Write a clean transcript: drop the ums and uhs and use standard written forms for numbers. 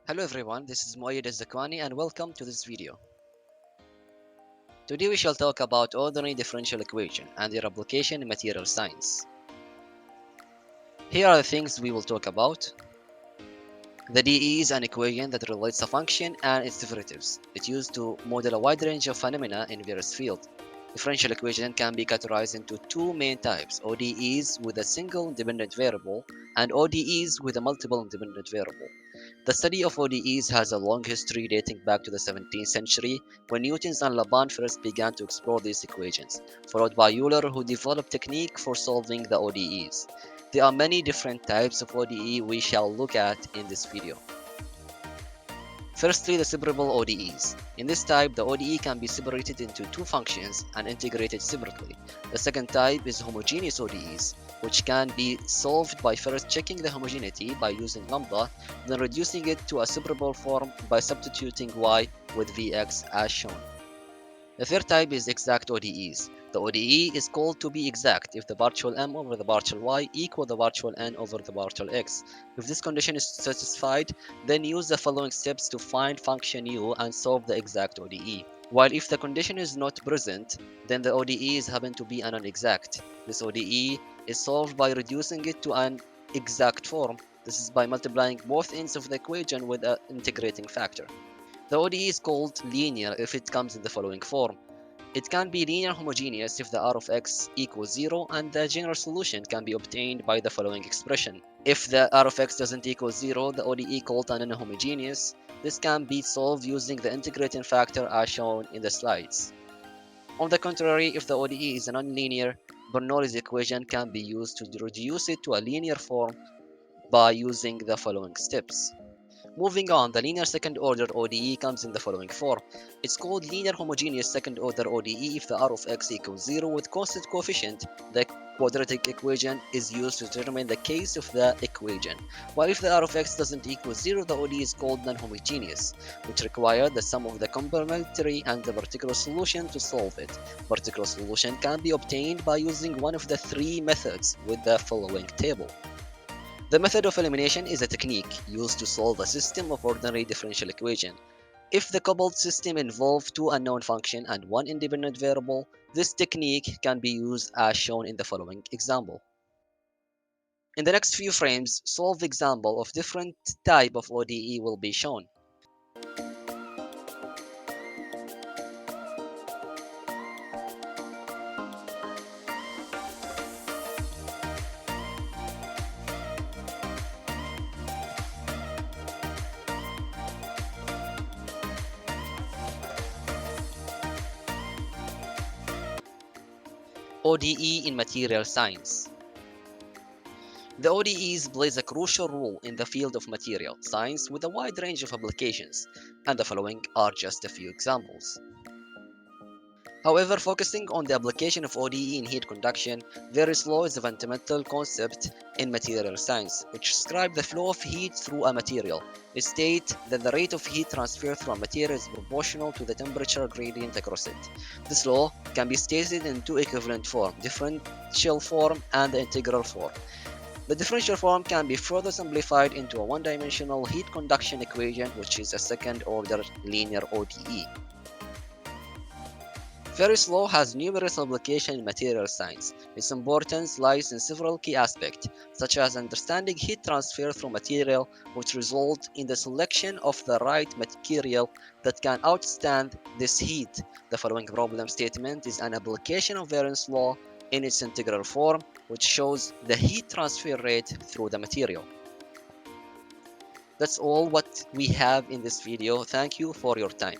Hello everyone, this is Moyed Zakwani and welcome to this video. Today we shall talk about ordinary differential equation and their application in material science. Here are the things we will talk about. The DE is an equation that relates a function and its derivatives. It's used to model a wide range of phenomena in various fields. Differential equation can be categorized into two main types, ODEs with a single independent variable and ODEs with a multiple independent variable. The study of ODEs has a long history dating back to the 17th century when Newton and Laban first began to explore these equations, followed by Euler who developed technique for solving the ODEs. There are many different types of ODE we shall look at in this video. Firstly, the separable ODEs. In this type, the ODE can be separated into two functions and integrated separately. The second type is homogeneous ODEs, which can be solved by first checking the homogeneity by using lambda, then reducing it to a separable form by substituting y with Vx as shown. The third type is exact ODEs. The ODE is called to be exact if the partial m over the partial y equal the partial n over the partial x. If this condition is satisfied, then use the following steps to find function u and solve the exact ODE. While if the condition is not present, then the ODEs happen to be non-exact. This ODE is solved by reducing it to an exact form. This is by multiplying both ends of the equation with an integrating factor. The ODE is called linear if it comes in the following form. It can be linear homogeneous if the r of x equals 0 and the general solution can be obtained by the following expression. If the r of x doesn't equal 0, the ODE called a non-homogeneous. This can be solved using the integrating factor as shown in the slides. On the contrary, if the ODE is a nonlinear, Bernoulli's equation can be used to reduce it to a linear form by using the following steps. Moving on, the linear second order ODE comes in the following form. It's called linear homogeneous second order ODE if the r of x equals 0 with constant coefficient. The quadratic equation is used to determine the case of the equation. While if the r of x doesn't equal 0, the ODE is called non-homogeneous, which requires the sum of the complementary and the particular solution to solve it. Particular solution can be obtained by using one of the three methods with the following table. The method of elimination is a technique used to solve a system of ordinary differential equation. If the coupled system involves two unknown functions and one independent variable, this technique can be used as shown in the following example. In the next few frames, solved example of different type of ODE will be shown. ODE in material science. The ODEs plays a crucial role in the field of material science with a wide range of applications, and the following are just a few examples. However, focusing on the application of ODE in heat conduction, Various law is a fundamental concept in material science, which describes the flow of heat through a material. It states that the rate of heat transfer through a material is proportional to the temperature gradient across it. This law can be stated in two equivalent forms, differential form and the integral form. The differential form can be further simplified into a one-dimensional heat conduction equation, which is a second-order linear ODE. Various law has numerous applications in material science. Its importance lies in several key aspects, such as understanding heat transfer through material, which result in the selection of the right material that can outstand this heat. The following problem statement is an application of Variance law in its integral form, which shows the heat transfer rate through the material. That's all what we have in this video. Thank you for your time.